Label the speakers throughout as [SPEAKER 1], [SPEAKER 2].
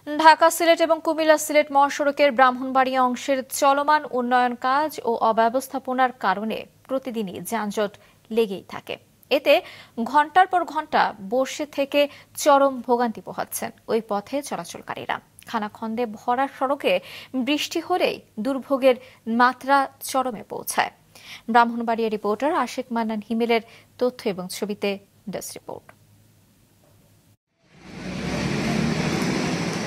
[SPEAKER 1] ঢাকা সিলেট এবং কুমিল্লা সিলেট মহাসড়কের ব্রাহ্মণবাড়িয়া অংশের চলমান উন্নয়ন কাজ ও অব্যবস্থাপনার কারণে প্রতিদিনই যানজট লেগেই থাকে। এতে ঘণ্টার পর ঘণ্টা বসে থেকে চরম ভোগান্তি পোহাচ্ছেন ওই পথে চলাচলকারীরা। খানাখন্দে ভরা সড়কে বৃষ্টি হলেই দুর্ভোগের মাত্রা চরমে পৌঁছায়। ব্রাহ্মণবাড়িয়া রিপোর্টার আশিক মান্নান হিমেলের তথ্য এবং ছবিতে ডেস্ক রিপোর্ট।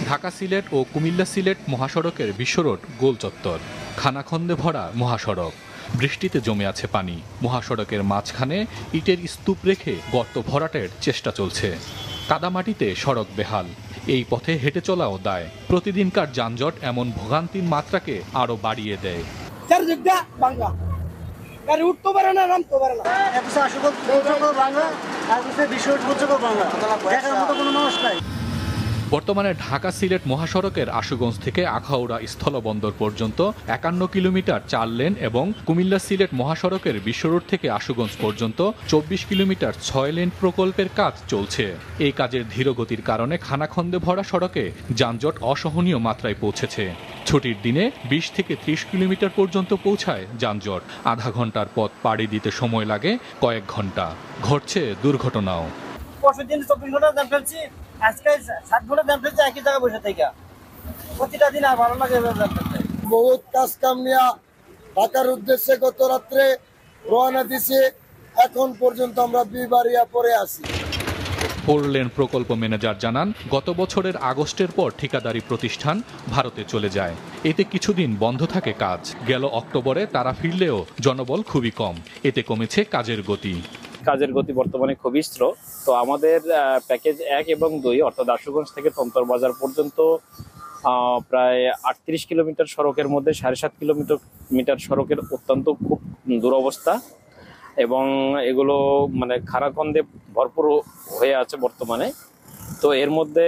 [SPEAKER 2] ঢাকা সিলেট ও কুমিল্লা সিলেট মহাসড়কের বিশ্বরোড গোল চত্বর, খানাখন্দে ভরা মহাসড়ক। বৃষ্টিতে জমে আছে পানি। মহাসড়কের মাঝখানে ইটের স্তূপ রেখে গর্ত ভরাটের চেষ্টা চলছে। কাদামাটিতে সড়ক বেহাল, এই পথে হেঁটে চলাও দায়। প্রতিদিনকার যানজট এমন ভোগান্তির মাত্রাকে আরো বাড়িয়ে দেয়। বর্তমানে ঢাকা সিলেট মহাসড়কের আশুগঞ্জ থেকে আখাউড়া স্থলবন্দর পর্যন্ত 51 কিলোমিটার 4 লেন এবং কুমিল্লা সিলেট মহাসড়কের বিশ্বরোড থেকে আশুগঞ্জ পর্যন্ত 24 কিলোমিটার 6 লেন প্রকল্পের কাজ চলছে। এই কাজের ধীরগতির কারণে খানাখন্দে ভরা সড়কে যানজট অসহনীয় মাত্রায় পৌঁছেছে। ছুটির দিনে 20 থেকে 30 কিলোমিটার পর্যন্ত পৌঁছায় যানজট। আধা ঘন্টার পথ পাড়ি দিতে সময় লাগে কয়েক ঘন্টা। ঘটছে দুর্ঘটনাও।
[SPEAKER 3] প্রতিদিন 24 ঘন্টা জ্যাম ফেলছি, আজকে 7 ঘন্টা জ্যাম ফেলছি একই জায়গায় বসে থেকে। প্রতিটা দিন আর ভালো লাগে জ্যাম ফেলতে।
[SPEAKER 4] বহুত কাজ কাম নিয়ে ঢাকার উদ্দেশ্যে গত রাত্রে রওনা দিছি, এখন পর্যন্ত আমরা বিবাড়িয়া পরে আছি।
[SPEAKER 2] 4 লেন প্রকল্প ম্যানেজার জানান, গত বছরের আগস্টের পর ঠিকাদারি প্রতিষ্ঠান ভারতে চলে যায়। এতে কিছুদিন বন্ধ থাকে কাজ। গেল অক্টোবরে তারা ফিরলেও জনবল খুবই কম। এতে কমেছে কাজের গতি।
[SPEAKER 5] কাজের গতি বর্তমানে খুবই স্লো। তো আমাদের প্যাকেজ 1 এবং 2 অর্থাৎ আশুগঞ্জ থেকে তন্তর বাজার পর্যন্ত প্রায় 38 কিলোমিটার সড়কের মধ্যে 7.5 কিলোমিটার সড়কের অত্যন্ত খুব দুরবস্থা এবং এগুলো মানে খানাখন্দে ভরপুর হয়ে আছে বর্তমানে। তো এর মধ্যে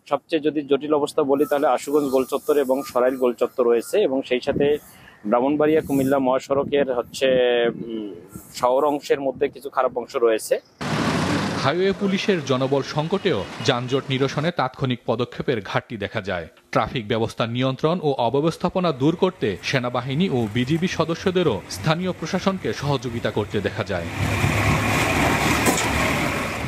[SPEAKER 5] সবচেয়ে যদি জটিল অবস্থা বলি তাহলে আশুগঞ্জ গোলচত্বর এবং সরাইল গোলচত্বর রয়েছে এবং সেই সাথে ব্রাহ্মণবাড়িয়া কুমিল্লা মহাসড়কের শহর অংশের মধ্যে কিছু খারাপ অংশ রয়েছে।
[SPEAKER 2] হাইওয়ে পুলিশের জনবল সংকটেও যানজট নিরসনে তাৎক্ষণিক পদক্ষেপের ঘাটতি দেখা যায়। ট্রাফিক ব্যবস্থা নিয়ন্ত্রণ ও অব্যবস্থাপনা দূর করতে সেনাবাহিনী ও বিজিবি সদস্যদেরও স্থানীয় প্রশাসনকে সহযোগিতা করতে দেখা যায়।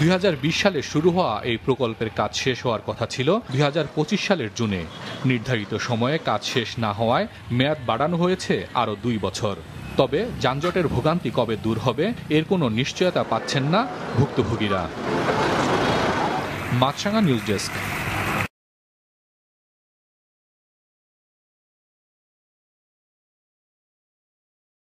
[SPEAKER 2] 2020 সালে শুরু হওয়া এই প্রকল্পের কাজ শেষ হওয়ার কথা ছিল 2025 সালের জুনে। নির্ধারিত সময়ে কাজ শেষ না হওয়ায় মেয়াদ বাড়ানো হয়েছে আরও 2 বছর। তবে যানজটের ভোগান্তি কবে দূর হবে এর কোনো নিশ্চয়তা পাচ্ছেন না ভুক্তভোগীরা। মাছরাঙা নিউজ ডেস্ক।